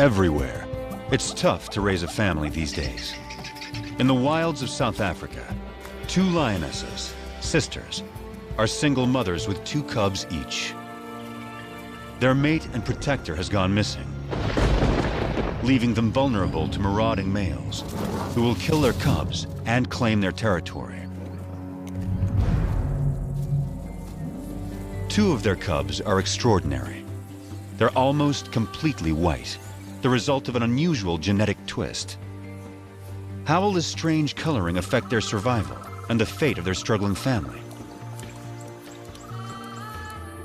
everywhere. It's tough to raise a family these days. In the wilds of South Africa, 2 lionesses, sisters, are single mothers with 2 cubs each. Their mate and protector has gone missing, leaving them vulnerable to marauding males who will kill their cubs and claim their territory. 2 of their cubs are extraordinary. They're almost completely white, the result of an unusual genetic twist. How will this strange coloring affect their survival and the fate of their struggling family?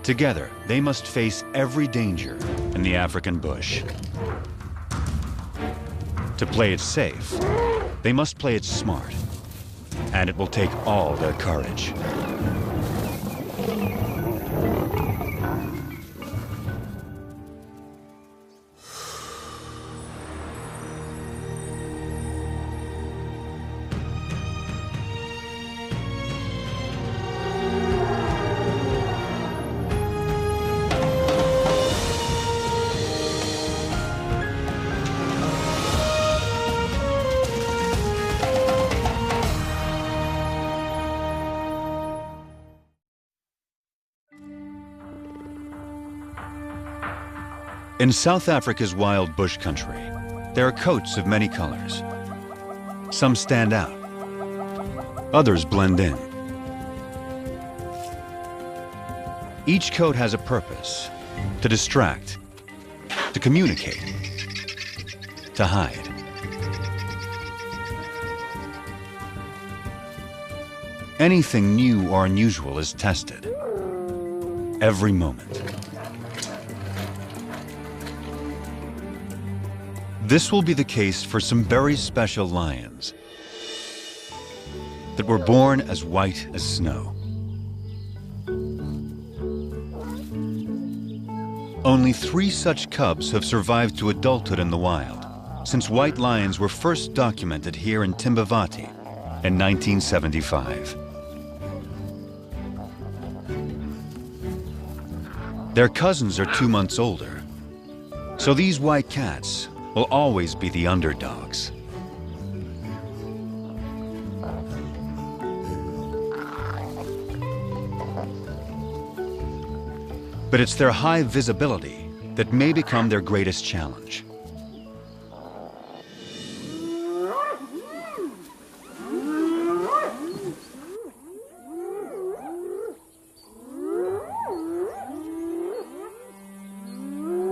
Together, they must face every danger in the African bush. To play it safe, they must play it smart, and it will take all their courage. In South Africa's wild bush country, there are coats of many colors. Some stand out, others blend in. Each coat has a purpose: to distract, to communicate, to hide. Anything new or unusual is tested every moment. This will be the case for some very special lions that were born as white as snow. Only 3 such cubs have survived to adulthood in the wild since white lions were first documented here in Timbavati in 1975. Their cousins are 2 months older, so these white cats will always be the underdogs. But it's their high visibility that may become their greatest challenge.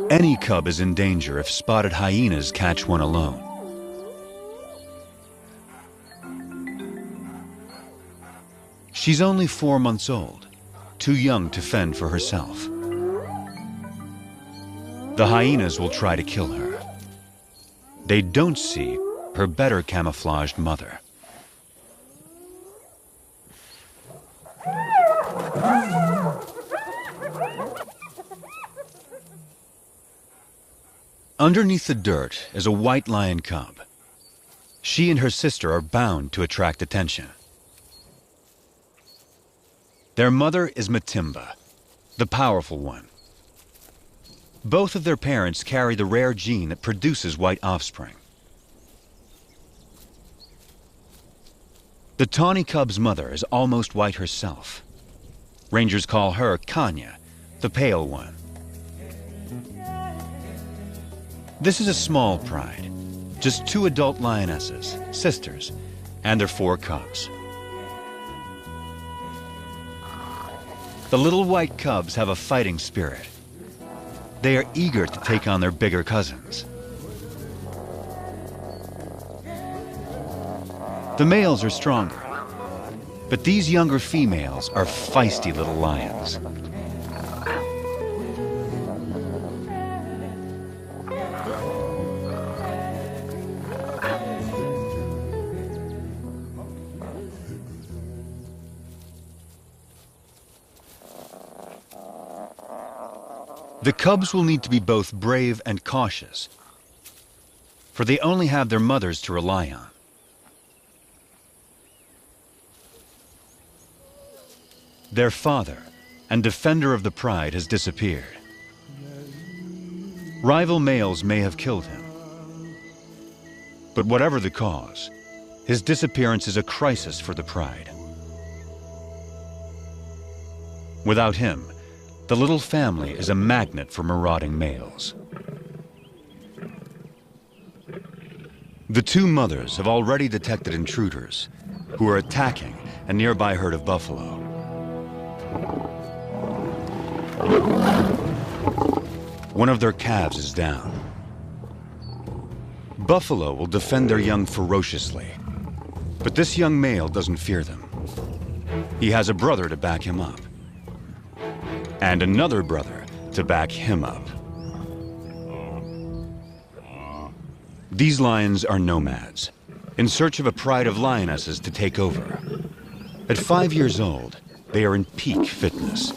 Any cub is in danger if spotted hyenas catch one alone. She's only 4 months old, too young to fend for herself. The hyenas will try to kill her. They don't see her better camouflaged mother. Underneath the dirt is a white lion cub. She and her sister are bound to attract attention. Their mother is Matimba, the powerful one. Both of their parents carry the rare gene that produces white offspring. The tawny cub's mother is almost white herself. Rangers call her Kanya, the pale one. This is a small pride, just 2 adult lionesses, sisters, and their 4 cubs. The little white cubs have a fighting spirit. They are eager to take on their bigger cousins. The males are stronger, but these younger females are feisty little lions. The cubs will need to be both brave and cautious, for they only have their mothers to rely on. Their father and defender of the pride has disappeared. Rival males may have killed him, But whatever the cause, his disappearance is a crisis for the pride. Without him, the little family is a magnet for marauding males. The two mothers have already detected intruders who are attacking a nearby herd of buffalo. One of their calves is down. Buffalo will defend their young ferociously, but this young male doesn't fear them. He has a brother to back him up, and another brother to back him up. These lions are nomads, in search of a pride of lionesses to take over. At 5 years old, they are in peak fitness.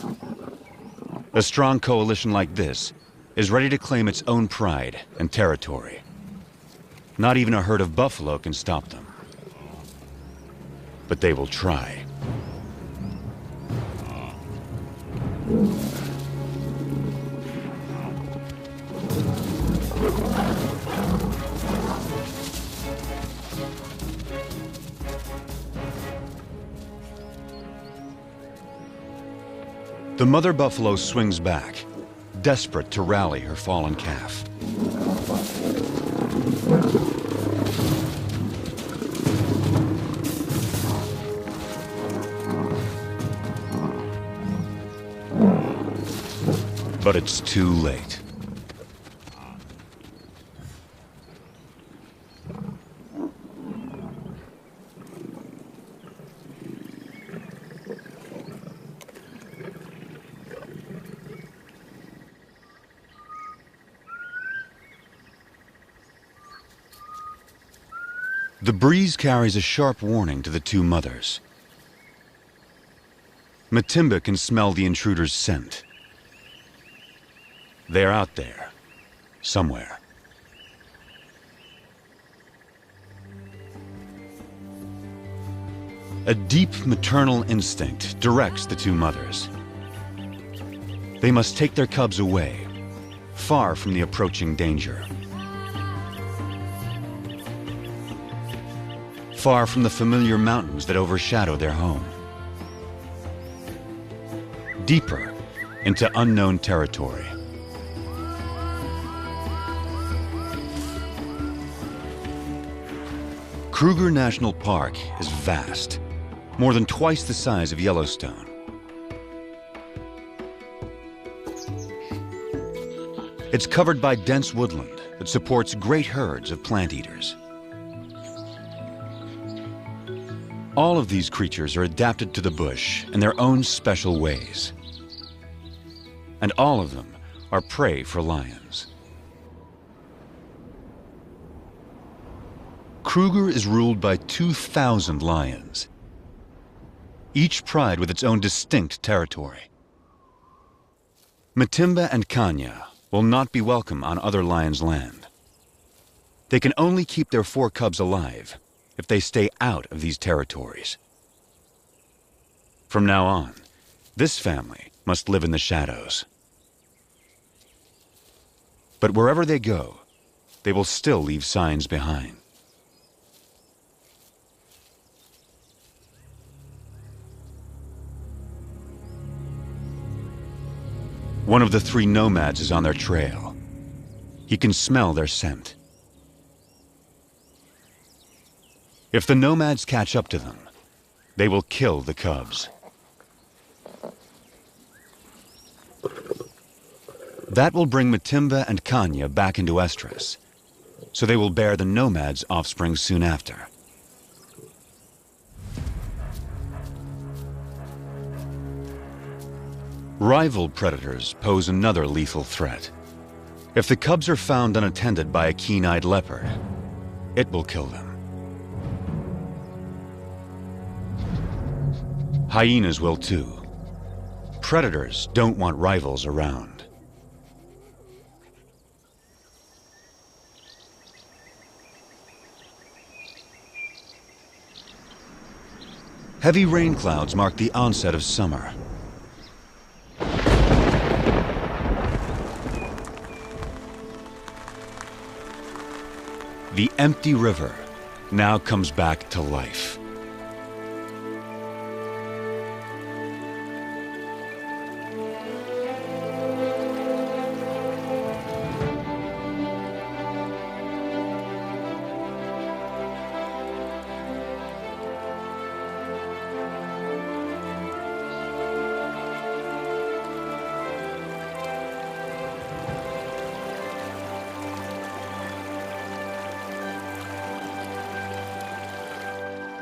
A strong coalition like this is ready to claim its own pride and territory. Not even a herd of buffalo can stop them. But they will try. The mother buffalo swings back, desperate to rally her fallen calf. But it's too late. The breeze carries a sharp warning to the two mothers. Matimba can smell the intruder's scent. They're out there, somewhere. A deep maternal instinct directs the two mothers. They must take their cubs away, far from the approaching danger. Far from the familiar mountains that overshadow their home. Deeper into unknown territory. Kruger National Park is vast, more than twice the size of Yellowstone. It's covered by dense woodland that supports great herds of plant eaters. All of these creatures are adapted to the bush in their own special ways. And all of them are prey for lions. Kruger is ruled by 2,000 lions, each pride with its own distinct territory. Matimba and Kanya will not be welcome on other lions' land. They can only keep their 4 cubs alive if they stay out of these territories. From now on, this family must live in the shadows. But wherever they go, they will still leave signs behind. One of the 3 nomads is on their trail. He can smell their scent. If the nomads catch up to them, they will kill the cubs. That will bring Matimba and Kanya back into estrus, so they will bear the nomads' offspring soon after. Rival predators pose another lethal threat. If the cubs are found unattended by a keen-eyed leopard, it will kill them. Hyenas will too. Predators don't want rivals around. Heavy rain clouds mark the onset of summer. the empty river now comes back to life.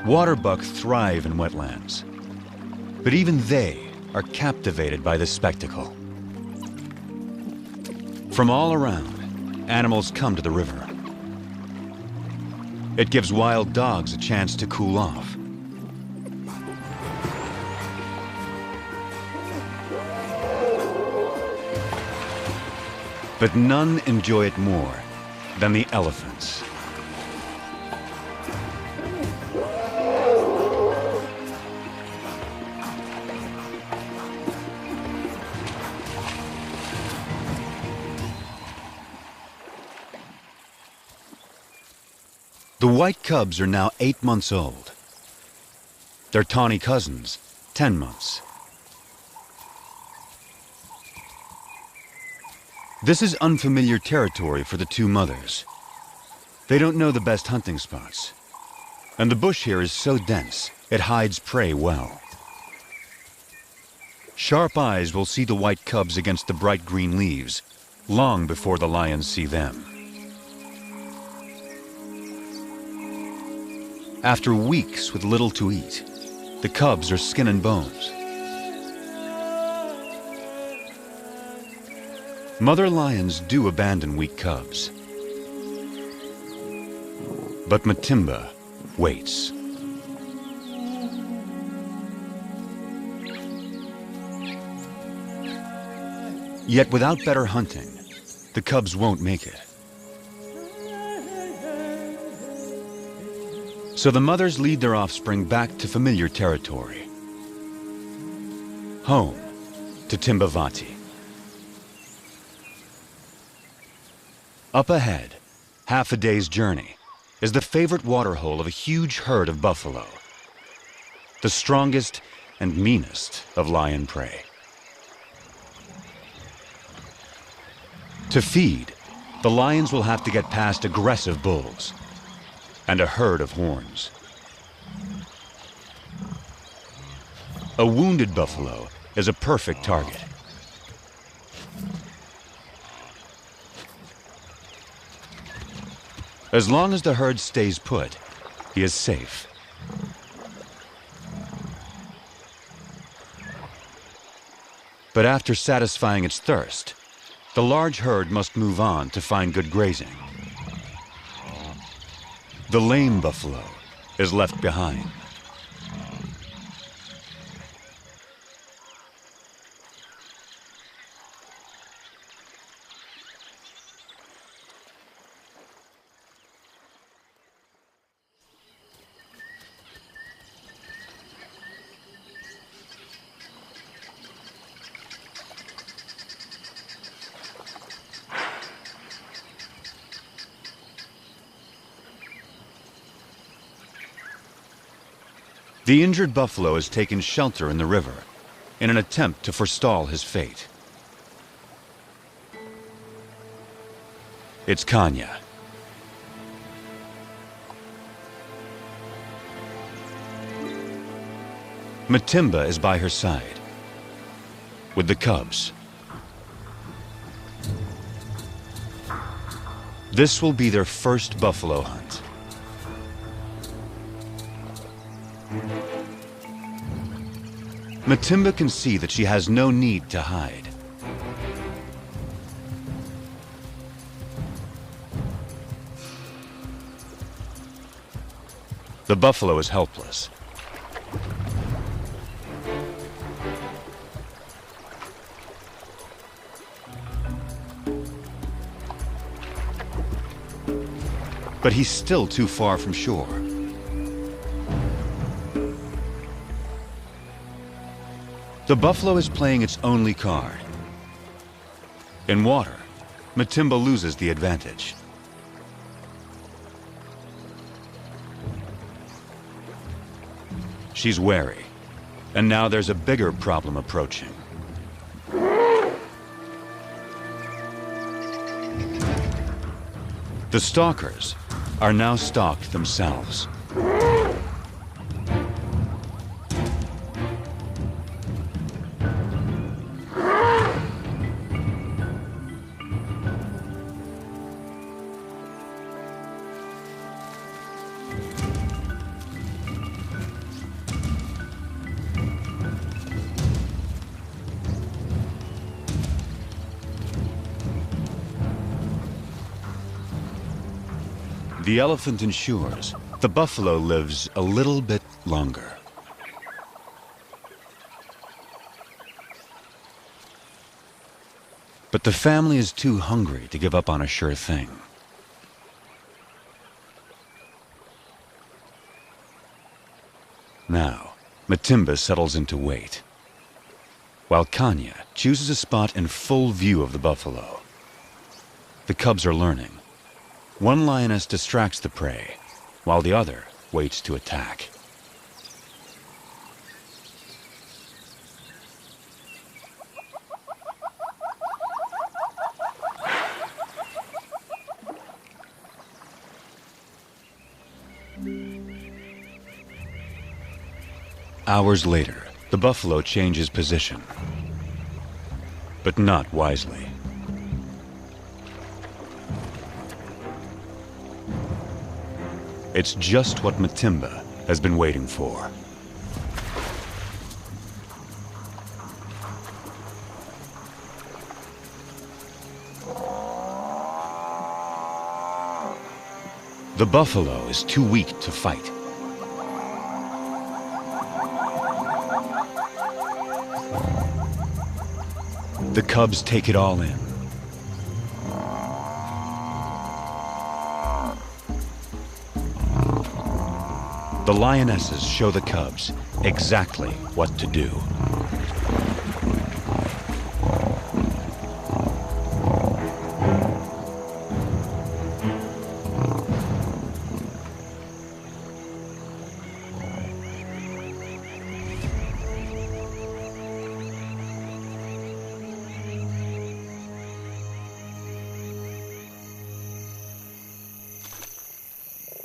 Waterbuck thrive in wetlands, but even they are captivated by the spectacle. From all around, animals come to the river. It gives wild dogs a chance to cool off. But none enjoy it more than the elephants. The white cubs are now 8 months old. Their tawny cousins, 10 months. This is unfamiliar territory for the two mothers. They don't know the best hunting spots. And the bush here is so dense, it hides prey well. Sharp eyes will see the white cubs against the bright green leaves, long before the lions see them. After weeks with little to eat, the cubs are skin and bones. Mother lions do abandon weak cubs. But Matimba waits. Yet without better hunting, the cubs won't make it. So the mothers lead their offspring back to familiar territory. Home to Timbavati. Up ahead, half a day's journey, is the favorite waterhole of a huge herd of buffalo, the strongest and meanest of lion prey. To feed, the lions will have to get past aggressive bulls and a herd of horns. A wounded buffalo is a perfect target. As long as the herd stays put, he is safe. But after satisfying its thirst, the large herd must move on to find good grazing. The lame buffalo is left behind. The injured buffalo has taken shelter in the river in an attempt to forestall his fate. It's Kanya. Matimba is by her side, with the cubs. This will be their first buffalo hunt. Matimba can see that she has no need to hide. The buffalo is helpless. But he's still too far from shore. The buffalo is playing its only card. In water, Matimba loses the advantage. she's wary. And now there's a bigger problem approaching. The stalkers are now stalked themselves. The elephant ensures the buffalo lives a little bit longer. But the family is too hungry to give up on a sure thing. Now, Matimba settles into wait, while Kanya chooses a spot in full view of the buffalo. The cubs are learning. One lioness distracts the prey, while the other waits to attack. Hours later, the buffalo changes position, but not wisely. It's just what Matimba has been waiting for. The buffalo is too weak to fight. The cubs take it all in. The lionesses show the cubs exactly what to do.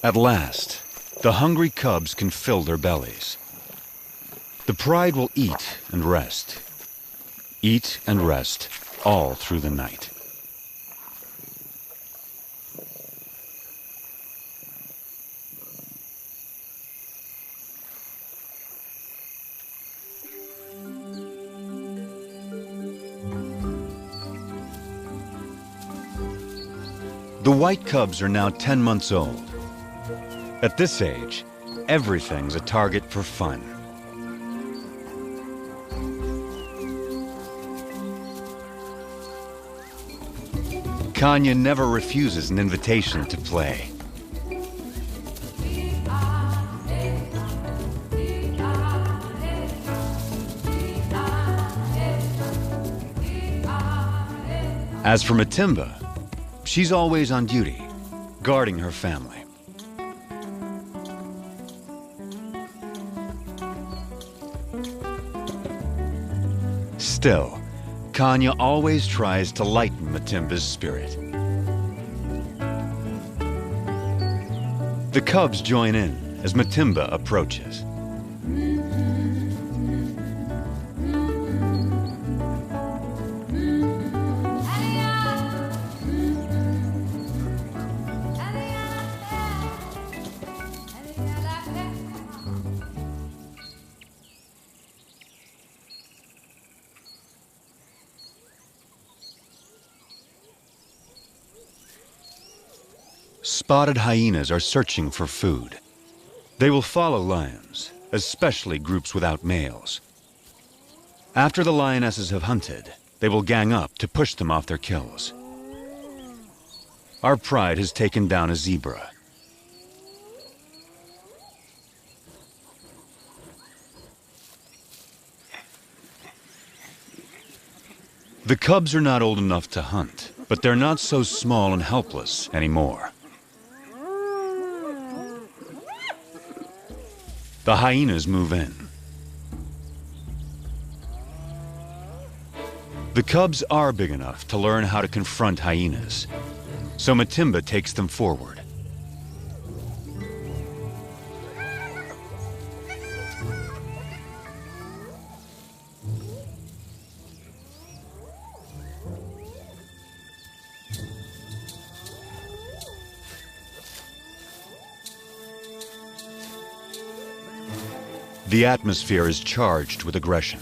At last, the hungry cubs can fill their bellies. The pride will eat and rest all through the night. The white cubs are now 10 months old. At this age, everything's a target for fun. Kanya never refuses an invitation to play. As for Matimba, she's always on duty, guarding her family. Still, Kanya always tries to lighten Matimba's spirit. The cubs join in as Matimba approaches. Spotted hyenas are searching for food. They will follow lions, especially groups without males. After the lionesses have hunted, they will gang up to push them off their kills. Our pride has taken down a zebra. The cubs are not old enough to hunt, but they're not so small and helpless anymore. The The hyenas move in. The cubs are big enough to learn how to confront hyenas, so Matimba takes them forward. The atmosphere is charged with aggression.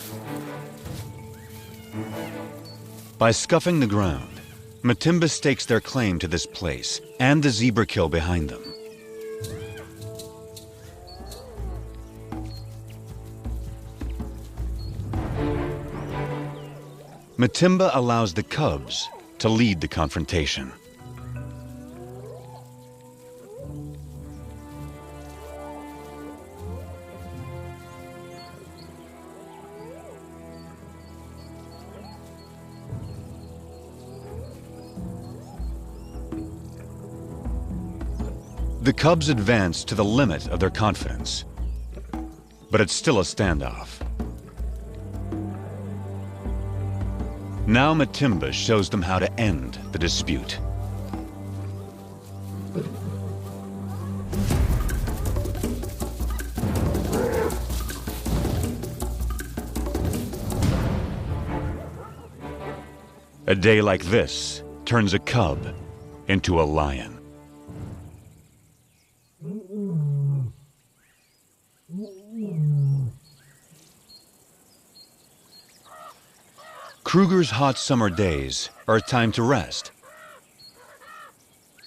By scuffing the ground, Matimba stakes their claim to this place and the zebra kill behind them. Matimba allows the cubs to lead the confrontation. The cubs advance to the limit of their confidence, but it's still a standoff. Now Matimba shows them how to end the dispute. A day like this turns a cub into a lion. Kruger's hot summer days are a time to rest.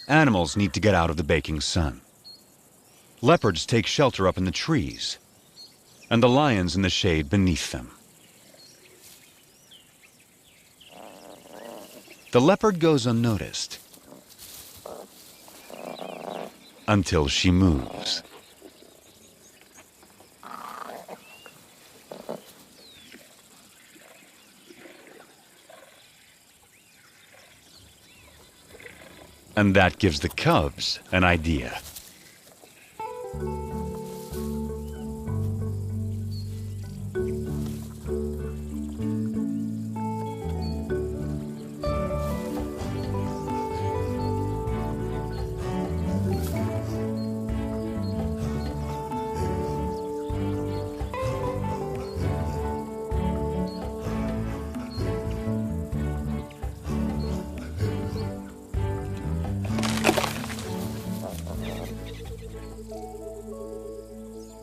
Animals need to get out of the baking sun. Leopards take shelter up in the trees, and the lions in the shade beneath them. The leopard goes unnoticed until she moves. And that gives the cubs an idea.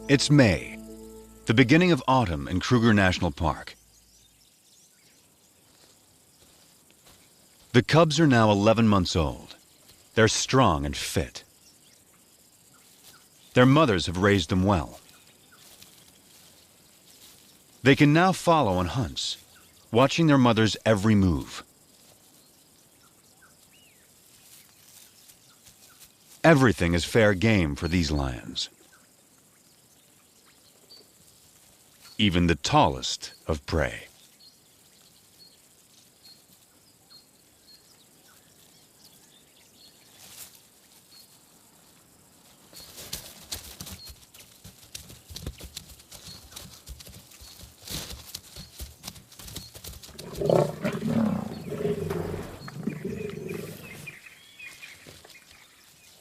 It's May, the beginning of autumn in Kruger National Park. The cubs are now 11 months old. They're strong and fit. Their mothers have raised them well. They can now follow on hunts, watching their mother's every move. Everything is fair game for these lions. Even the tallest of prey.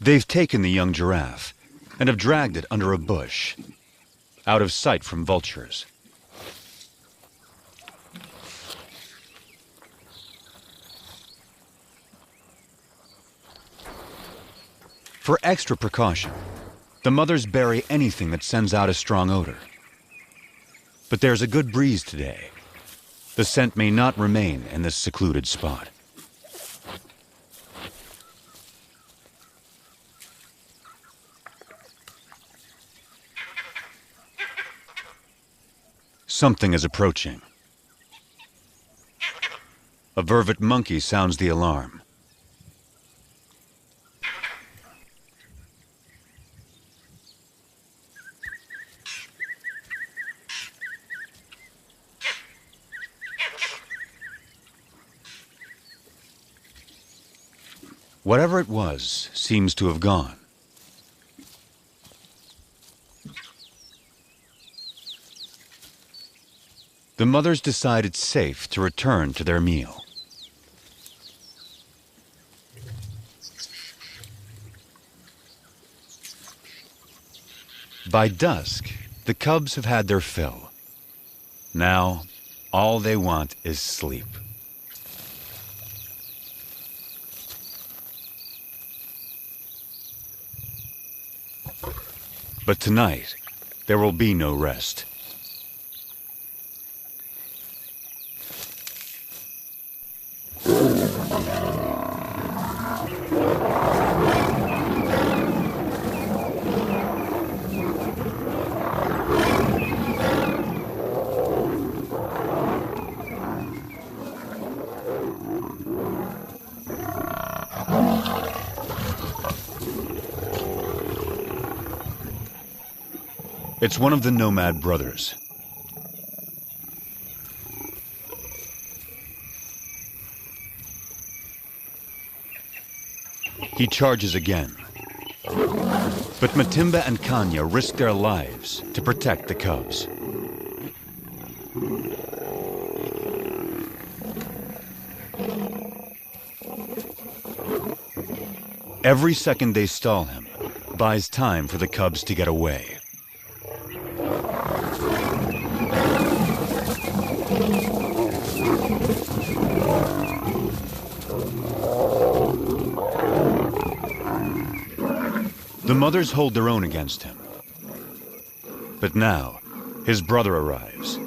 They've taken the young giraffe and have dragged it under a bush, out of sight from vultures. For extra precaution, the mothers bury anything that sends out a strong odor. But there's a good breeze today. The scent may not remain in this secluded spot. Something is approaching. A vervet monkey sounds the alarm. Whatever it was seems to have gone. The mothers decide it's safe to return to their meal. By dusk, the cubs have had their fill. Now, all they want is sleep. But tonight, there will be no rest. It's one of the nomad brothers. He charges again. But Matimba and Kanya risk their lives to protect the cubs. Every second they stall him buys time for the cubs to get away. The mothers hold their own against him. But now, his brother arrives.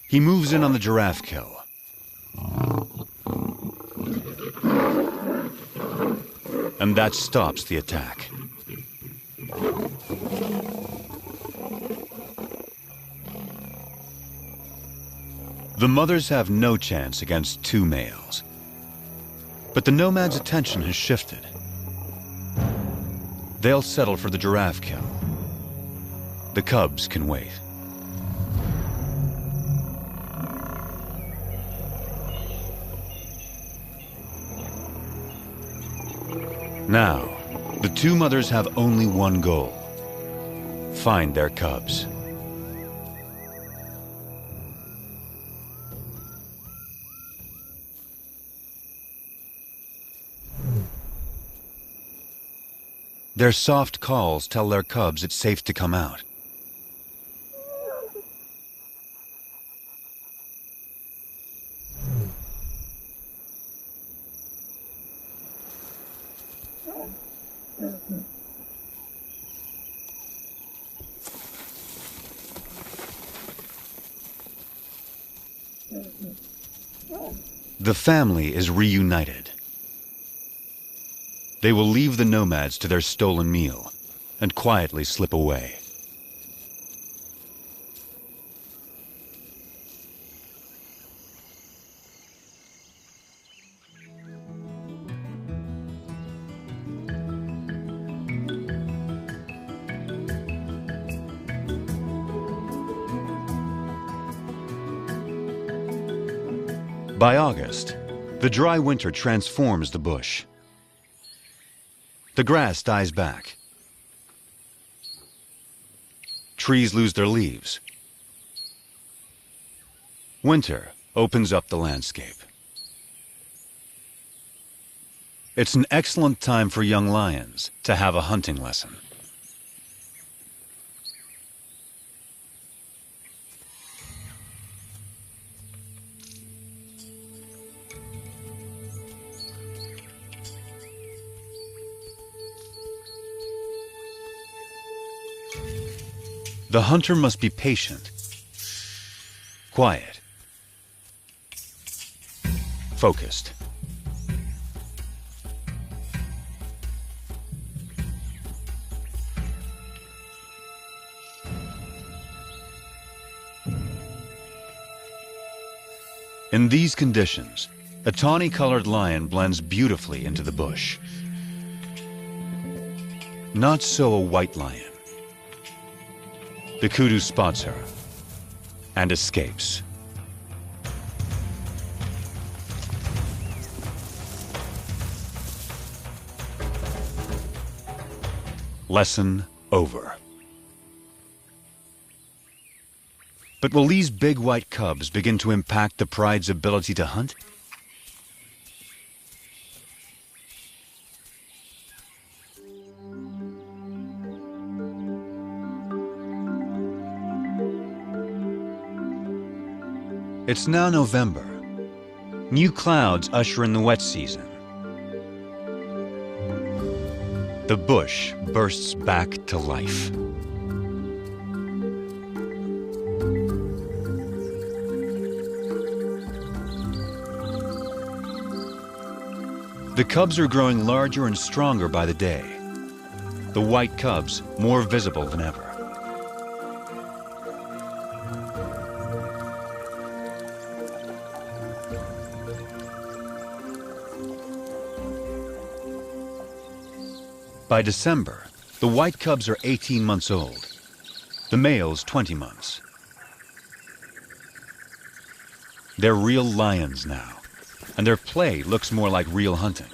He moves in on the giraffe kill. And that stops the attack. The mothers have no chance against two males. But the nomad's attention has shifted. They'll settle for the giraffe kill. The cubs can wait. Now, the two mothers have only one goal: find their cubs. Their soft calls tell their cubs it's safe to come out. The family is reunited. They will leave the nomads to their stolen meal and quietly slip away. By August, the dry winter transforms the bush. The grass dies back. Trees lose their leaves. Winter opens up the landscape. It's an excellent time for young lions to have a hunting lesson. The hunter must be patient, quiet, focused. In these conditions, a tawny-colored lion blends beautifully into the bush. Not so a white lion. The kudu spots her and escapes. Lesson over. But will these big white cubs begin to impact the pride's ability to hunt? It's now November. New clouds usher in the wet season. The bush bursts back to life. The cubs are growing larger and stronger by the day. The white cubs more visible than ever. By December, the white cubs are 18 months old, the males 20 months. They're real lions now, and their play looks more like real hunting.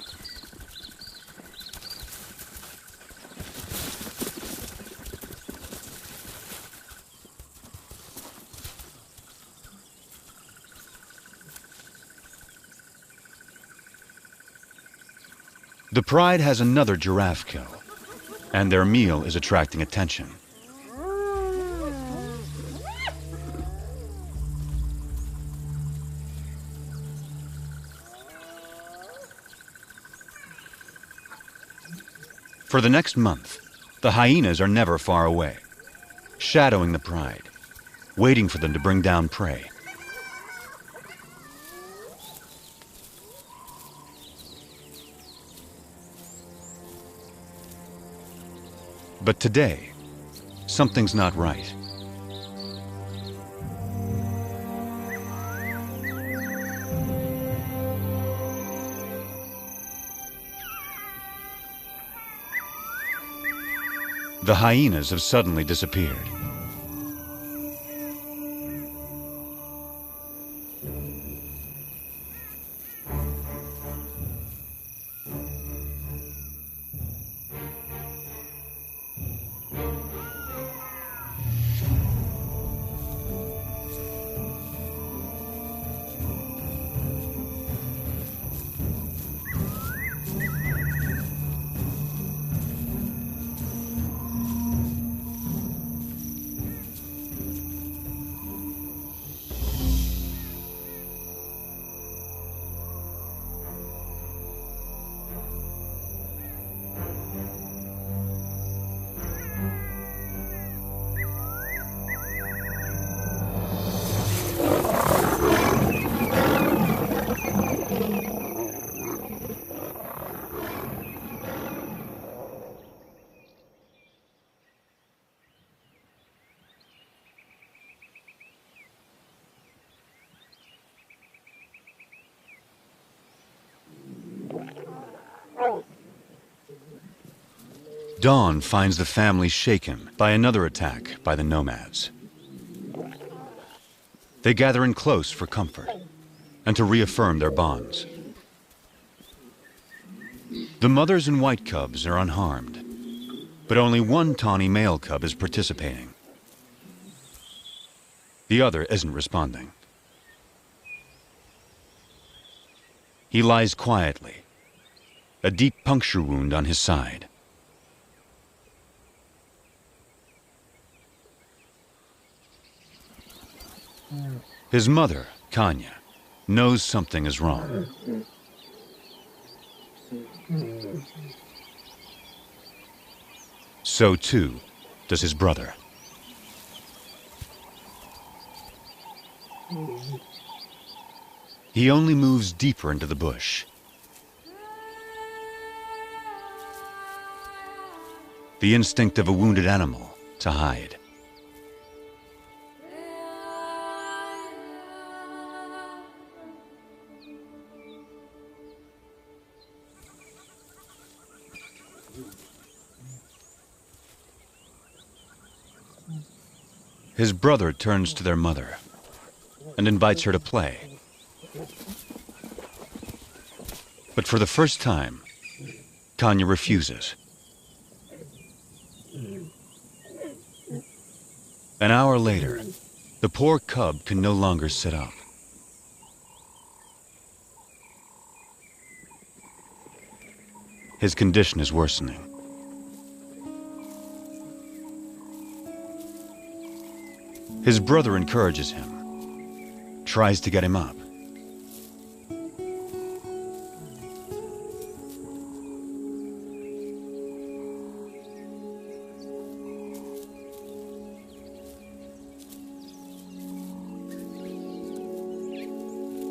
The pride has another giraffe kill, and their meal is attracting attention. For the next month, the hyenas are never far away, shadowing the pride, waiting for them to bring down prey. But today, something's not right. The hyenas have suddenly disappeared. Dawn finds the family shaken by another attack by the nomads. They gather in close for comfort and to reaffirm their bonds. The mothers and white cubs are unharmed, but only one tawny male cub is participating. The other isn't responding. He lies quietly, a deep puncture wound on his side. His mother, Kanya, knows something is wrong. So too does his brother. He only moves deeper into the bush. The instinct of a wounded animal to hide. His brother turns to their mother and invites her to play. But for the first time, Kanya refuses. An hour later, The poor cub can no longer sit up. His condition is worsening. His brother encourages him, tries to get him up.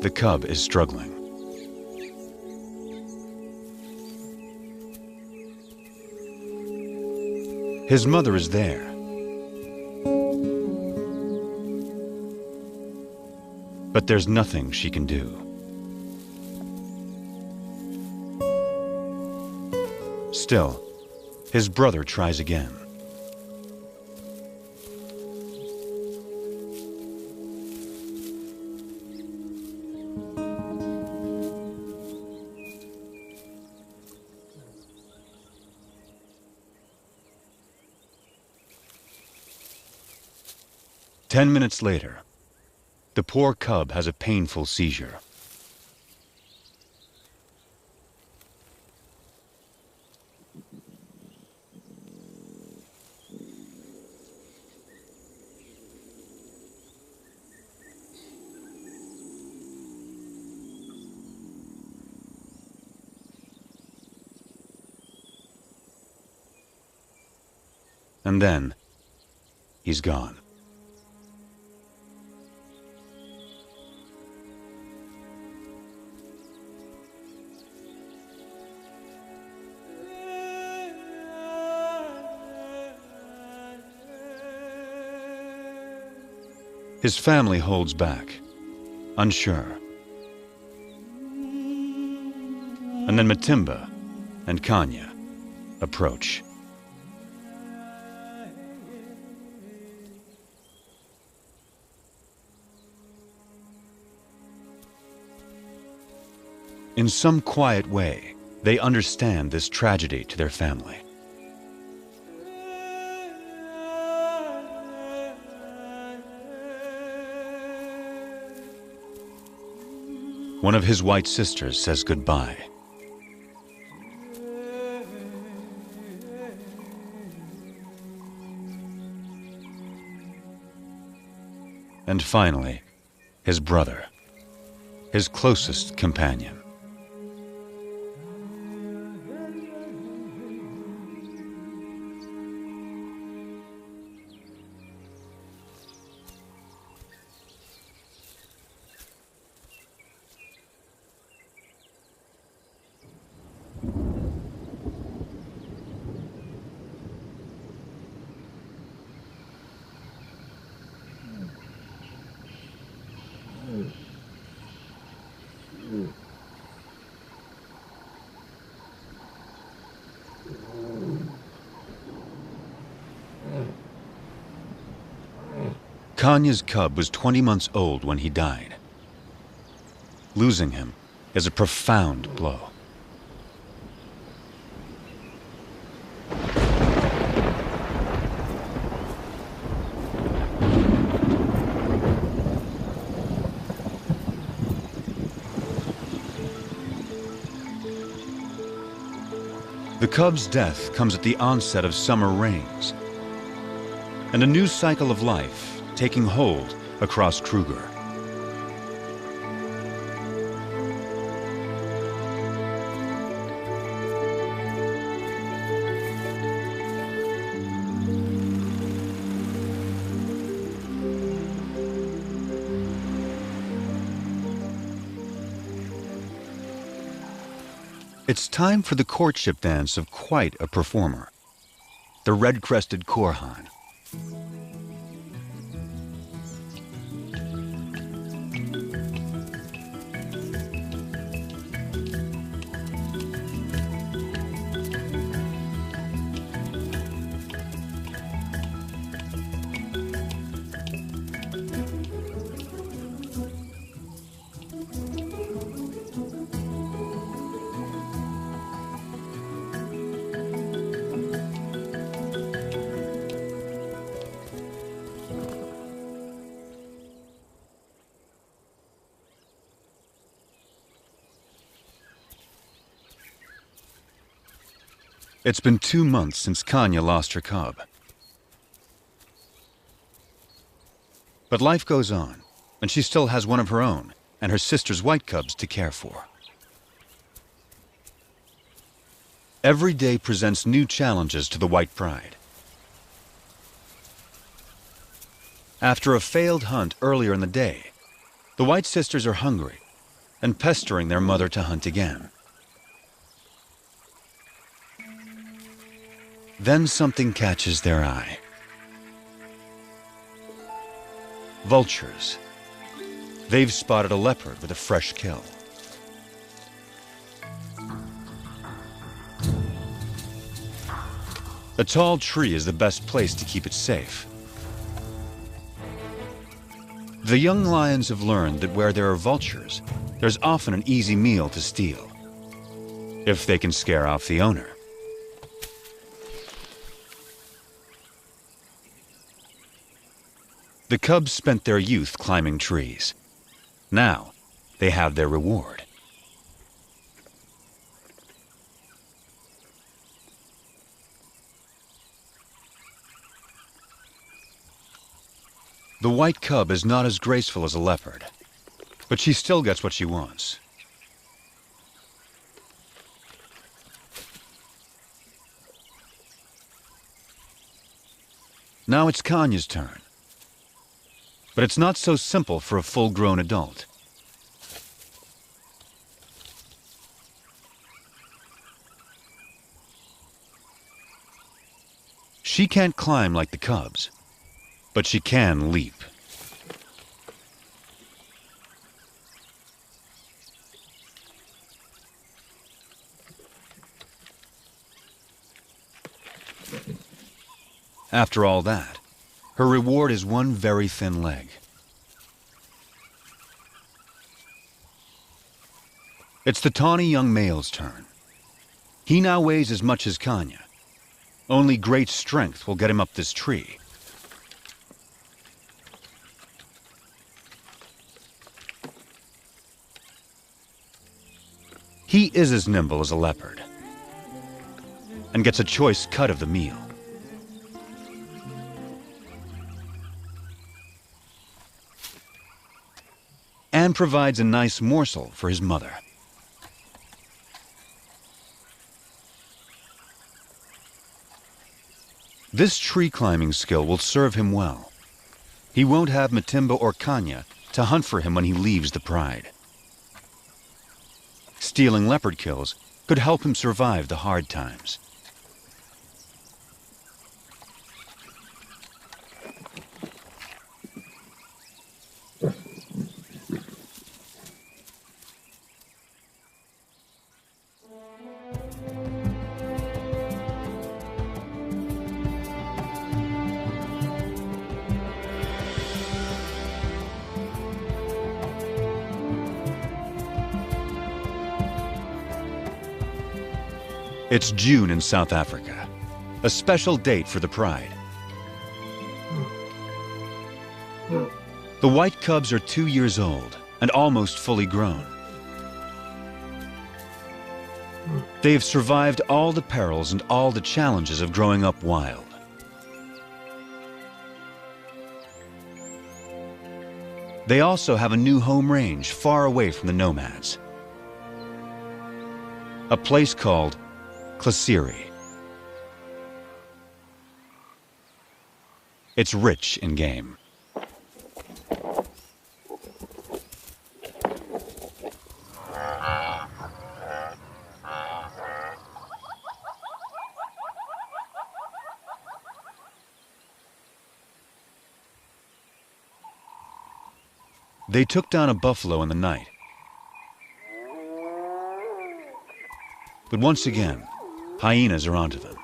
The cub is struggling. His mother is there. But there's nothing she can do. Still, his brother tries again. Ten minutes later, the poor cub has a painful seizure. And then, he's gone. His family holds back, unsure. And then Matimba and Kanya approach. In some quiet way, they understand this tragedy to their family. One of his white sisters says goodbye. And finally, his brother, his closest companion. Kanya's cub was 20 months old when he died. Losing him is a profound blow. The cub's death comes at the onset of summer rains, and a new cycle of life taking hold across Kruger. It's time for the courtship dance of quite a performer, the red-crested Korhan. It's been 2 months since Kanya lost her cub. But life goes on, and she still has one of her own and her sister's white cubs to care for. Every day presents new challenges to the white pride. After a failed hunt earlier in the day, the white sisters are hungry and pestering their mother to hunt again. Then something catches their eye. Vultures. They've spotted a leopard with a fresh kill. A tall tree is the best place to keep it safe. The young lions have learned that where there are vultures, there's often an easy meal to steal, if they can scare off the owner. The cubs spent their youth climbing trees. Now, they have their reward. The white cub is not as graceful as a leopard, but she still gets what she wants. Now it's Kanya's turn. But it's not so simple for a full-grown adult. She can't climb like the cubs, but she can leap. After all that, her reward is one very thin leg. It's the tawny young male's turn. He now weighs as much as Kanya. Only great strength will get him up this tree. He is as nimble as a leopard and gets a choice cut of the meal. And provides a nice morsel for his mother. This tree climbing skill will serve him well. He won't have Matimba or Kanya to hunt for him when he leaves the pride. Stealing leopard kills could help him survive the hard times. It's June in South Africa, a special date for the pride. The white cubs are 2 years old and almost fully grown. They have survived all the perils and all the challenges of growing up wild. They also have a new home range far away from the nomads. A place called Klasiri. It's rich in game. They took down a buffalo in the night. But once again, hyenas are onto them.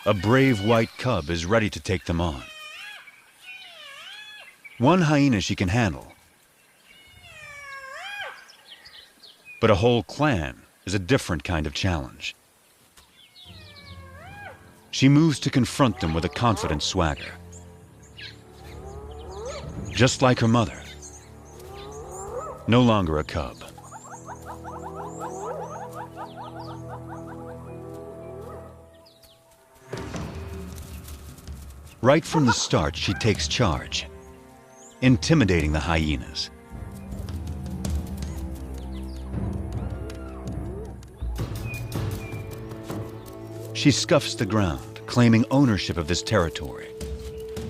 A brave white cub is ready to take them on. One hyena she can handle, but a whole clan is a different kind of challenge. She moves to confront them with a confident swagger. Just like her mother. No longer a cub. Right from the start, she takes charge, intimidating the hyenas. She scuffs the ground, claiming ownership of this territory,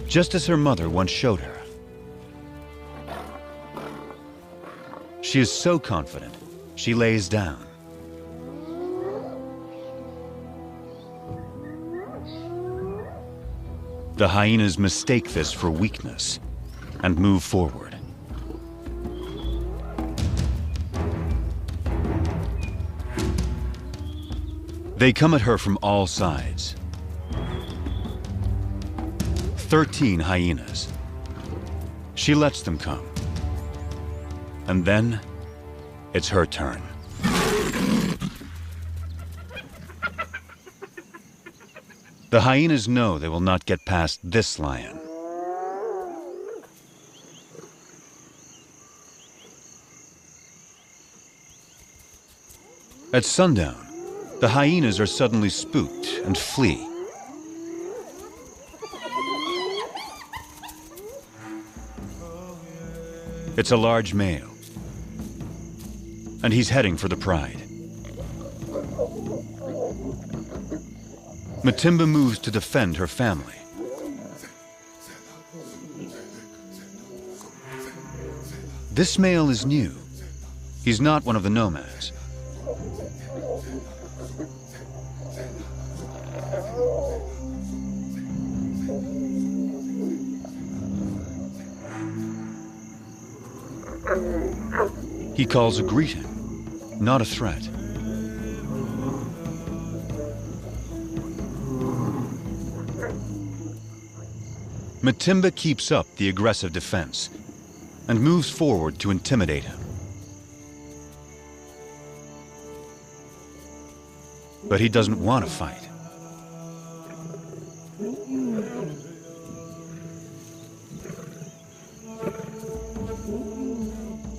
just as her mother once showed her. She is so confident, she lays down. The hyenas mistake this for weakness and move forward. They come at her from all sides. 13 hyenas. She lets them come. And then, it's her turn. The hyenas know they will not get past this lion. At sundown, the hyenas are suddenly spooked and flee. It's a large male, and he's heading for the pride. Matimba moves to defend her family. This male is new. He's not one of the nomads. He calls a greeting, not a threat. Matimba keeps up the aggressive defense and moves forward to intimidate him. But he doesn't want to fight.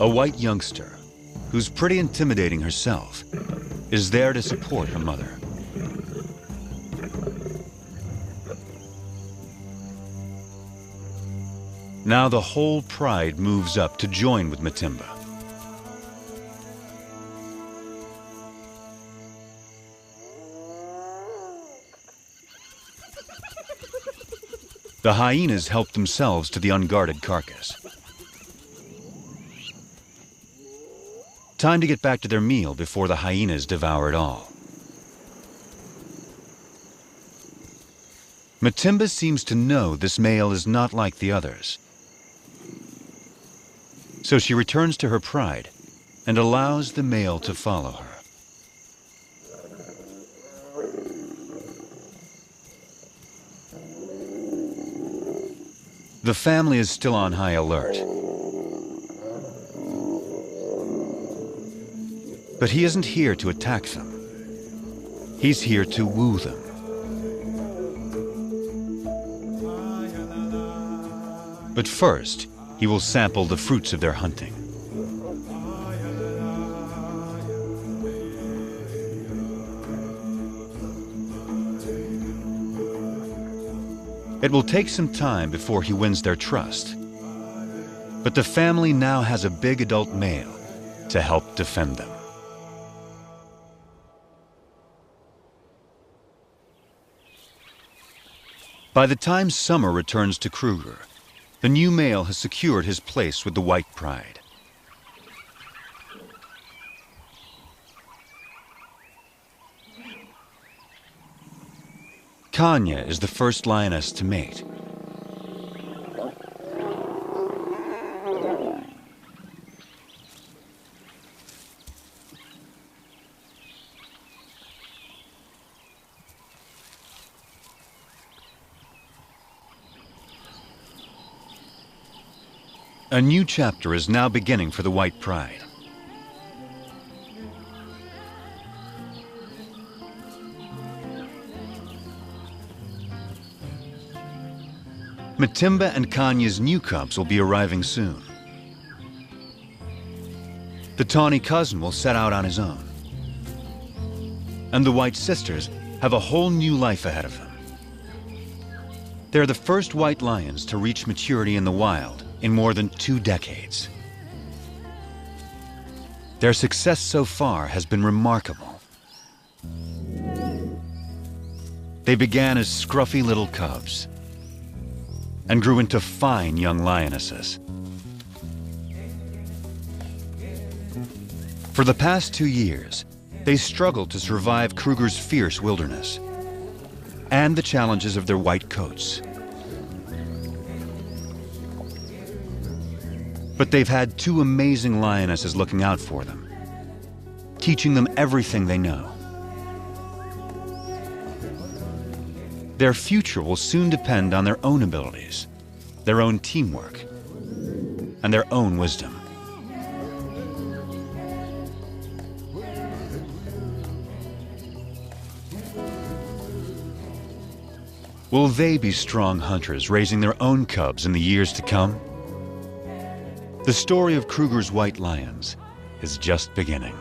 A white youngster, who's pretty intimidating herself, is there to support her mother. Now the whole pride moves up to join with Matimba. The hyenas help themselves to the unguarded carcass. Time to get back to their meal before the hyenas devour it all. Matimba seems to know this male is not like the others. So she returns to her pride and allows the male to follow her. The family is still on high alert. But he isn't here to attack them. He's here to woo them. But first, he will sample the fruits of their hunting. It will take some time before he wins their trust. But the family now has a big adult male to help defend them. By the time summer returns to Kruger, the new male has secured his place with the white pride. Kanya is the first lioness to mate. A new chapter is now beginning for the white pride. Matimba and Kanya's new cubs will be arriving soon. The tawny cousin will set out on his own. And the white sisters have a whole new life ahead of them. They're the first white lions to reach maturity in the wild in more than 2 decades. Their success so far has been remarkable. They began as scruffy little cubs and grew into fine young lionesses. For the past 2 years, they struggled to survive Kruger's fierce wilderness and the challenges of their white coats. But they've had 2 amazing lionesses looking out for them, teaching them everything they know. Their future will soon depend on their own abilities, their own teamwork, and their own wisdom. Will they be strong hunters raising their own cubs in the years to come? The story of Kruger's white lions is just beginning.